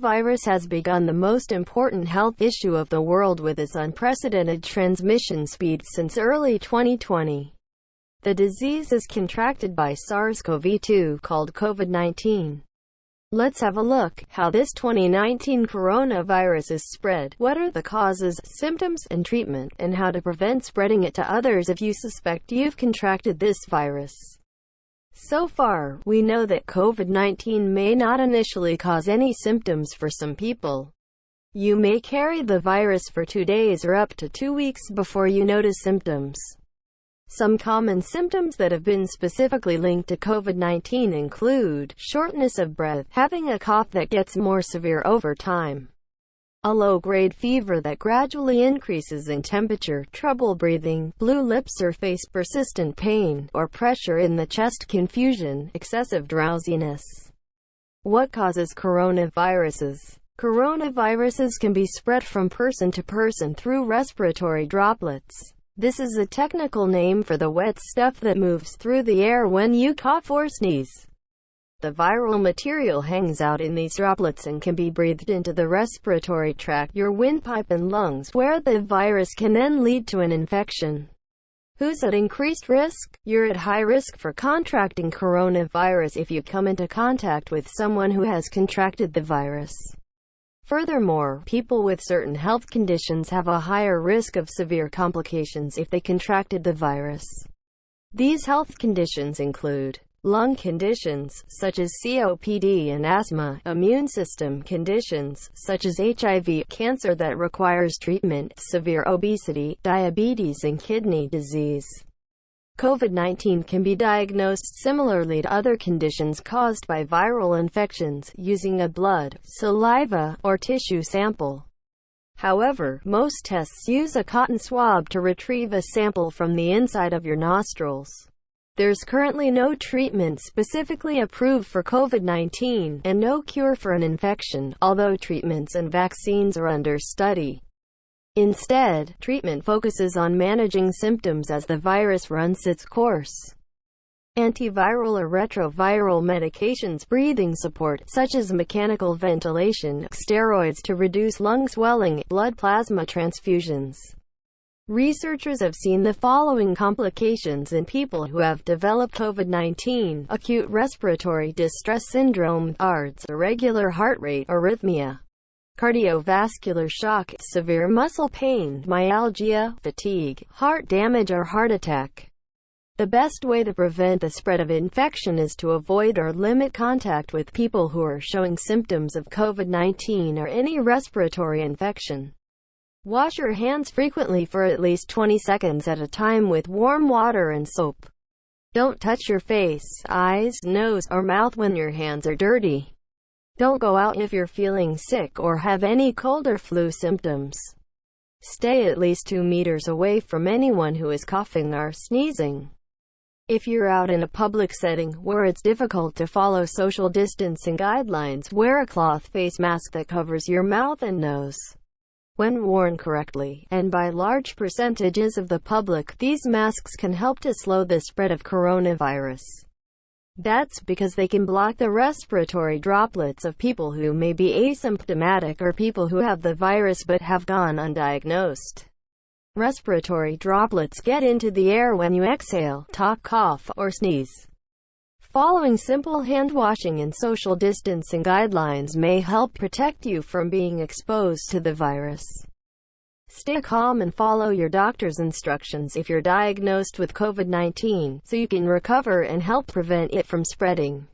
coronavirus has begun the most important health issue of the world with its unprecedented transmission speed since early 2020. The disease is contracted by SARS-CoV-2 called COVID-19. Let's have a look how this 2019 coronavirus is spread, what are the causes, symptoms, and treatment, and how to prevent spreading it to others if you suspect you've contracted this virus. So far, we know that COVID-19 may not initially cause any symptoms for some people. You may carry the virus for 2 days or up to 2 weeks before you notice symptoms. Some common symptoms that have been specifically linked to COVID-19 include shortness of breath, having a cough that gets more severe over time, a low-grade fever that gradually increases in temperature, trouble breathing, blue lips or face, persistent pain or pressure in the chest, confusion, excessive drowsiness. What causes coronaviruses? Coronaviruses can be spread from person to person through respiratory droplets. This is a technical name for the wet stuff that moves through the air when you cough or sneeze. The viral material hangs out in these droplets and can be breathed into the respiratory tract, your windpipe and lungs, where the virus can then lead to an infection. Who's at increased risk? You're at high risk for contracting coronavirus if you come into contact with someone who has contracted the virus. Furthermore, people with certain health conditions have a higher risk of severe complications if they contracted the virus. These health conditions include lung conditions, such as COPD and asthma, immune system conditions, such as HIV, cancer that requires treatment, severe obesity, diabetes and kidney disease. COVID-19 can be diagnosed similarly to other conditions caused by viral infections, using a blood, saliva, or tissue sample. However, most tests use a cotton swab to retrieve a sample from the inside of your nostrils. There's currently no treatment specifically approved for COVID-19, and no cure for an infection, although treatments and vaccines are under study. Instead, treatment focuses on managing symptoms as the virus runs its course. Antiviral or retroviral medications, breathing support, such as mechanical ventilation, steroids to reduce lung swelling, blood plasma transfusions. Researchers have seen the following complications in people who have developed COVID-19: acute respiratory distress syndrome, ARDS, irregular heart rate, arrhythmia, cardiovascular shock, severe muscle pain, myalgia, fatigue, heart damage or heart attack. The best way to prevent the spread of infection is to avoid or limit contact with people who are showing symptoms of COVID-19 or any respiratory infection. Wash your hands frequently for at least 20 seconds at a time with warm water and soap. Don't touch your face, eyes, nose, or mouth when your hands are dirty. Don't go out if you're feeling sick or have any cold or flu symptoms. Stay at least 2 meters away from anyone who is coughing or sneezing. If you're out in a public setting where it's difficult to follow social distancing guidelines, wear a cloth face mask that covers your mouth and nose. When worn correctly, and by large percentages of the public, these masks can help to slow the spread of coronavirus. That's because they can block the respiratory droplets of people who may be asymptomatic or people who have the virus but have gone undiagnosed. Respiratory droplets get into the air when you exhale, talk, cough, or sneeze. Following simple hand washing and social distancing guidelines may help protect you from being exposed to the virus. Stay calm and follow your doctor's instructions if you're diagnosed with COVID-19, so you can recover and help prevent it from spreading.